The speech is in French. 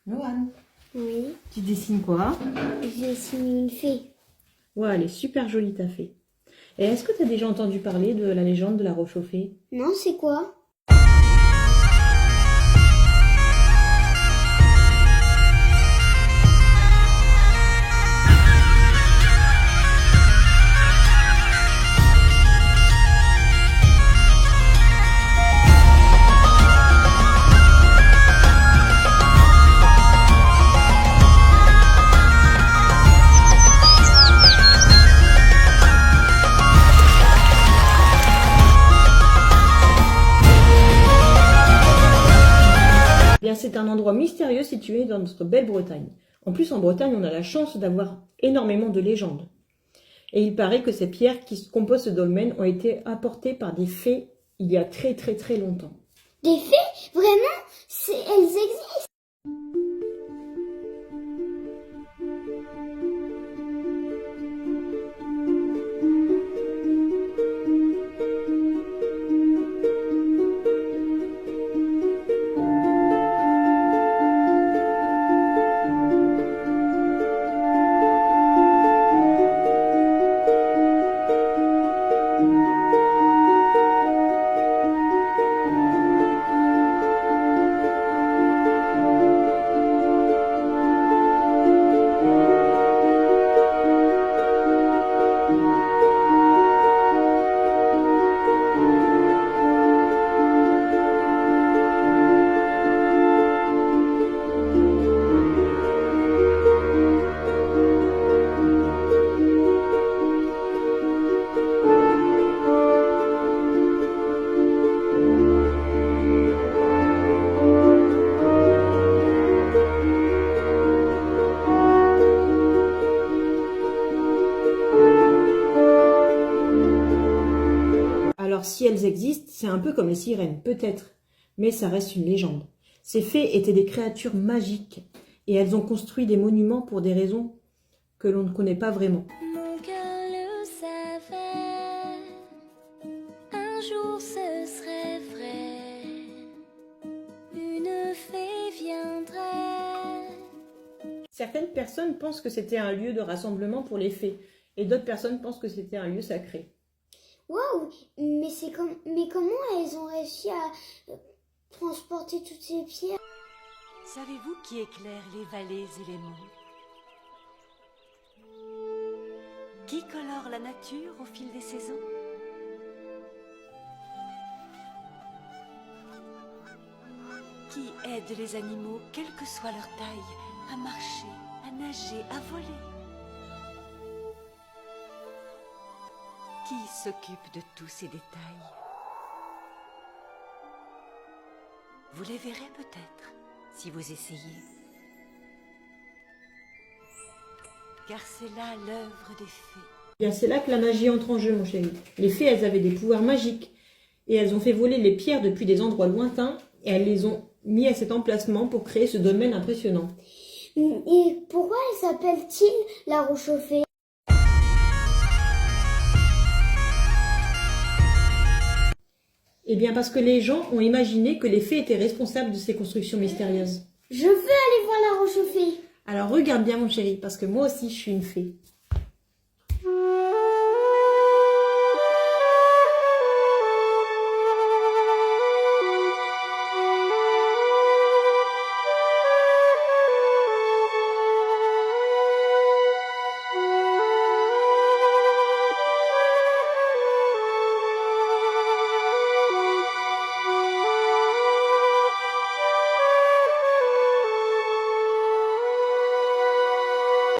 Loane, Oui, tu dessines quoi? je dessine une fée. Ouais, elle est super jolie ta fée. Et est-ce que tu as déjà entendu parler de la légende de la Roche aux Fées? Non, c'est quoi? Bien, c'est un endroit mystérieux situé dans notre belle Bretagne. En plus, en Bretagne, on a la chance d'avoir énormément de légendes. Et il paraît que ces pierres qui composent ce dolmen ont été apportées par des fées il y a très très très longtemps. Des fées? Vraiment? Elles existent? Alors si elles existent, c'est un peu comme les sirènes, peut-être, mais ça reste une légende. Ces fées étaient des créatures magiques et elles ont construit des monuments pour des raisons que l'on ne connaît pas vraiment. Mon cœur le savait, un jour ce serait vrai, une fée viendrait. Certaines personnes pensent que c'était un lieu de rassemblement pour les fées et d'autres personnes pensent que c'était un lieu sacré. Waouh! Mais comment elles ont réussi à transporter toutes ces pierres? Savez-vous qui éclaire les vallées et les monts? Qui colore la nature au fil des saisons? Qui aide les animaux, quelle que soit leur taille, à marcher, à nager, à voler? Qui s'occupe de tous ces détails? Vous les verrez peut-être, si vous essayez. Car c'est là l'œuvre des fées. Bien, c'est là que la magie entre en jeu, mon chéri. Les fées, elles avaient des pouvoirs magiques et elles ont fait voler les pierres depuis des endroits lointains et elles les ont mis à cet emplacement pour créer ce domaine impressionnant. Et pourquoi elle s'appelle-t-il la Roche aux Fées? Eh bien, parce que les gens ont imaginé que les fées étaient responsables de ces constructions mystérieuses. Je veux aller voir la Roche aux Fées. Alors regarde bien, mon chéri, parce que moi aussi, je suis une fée.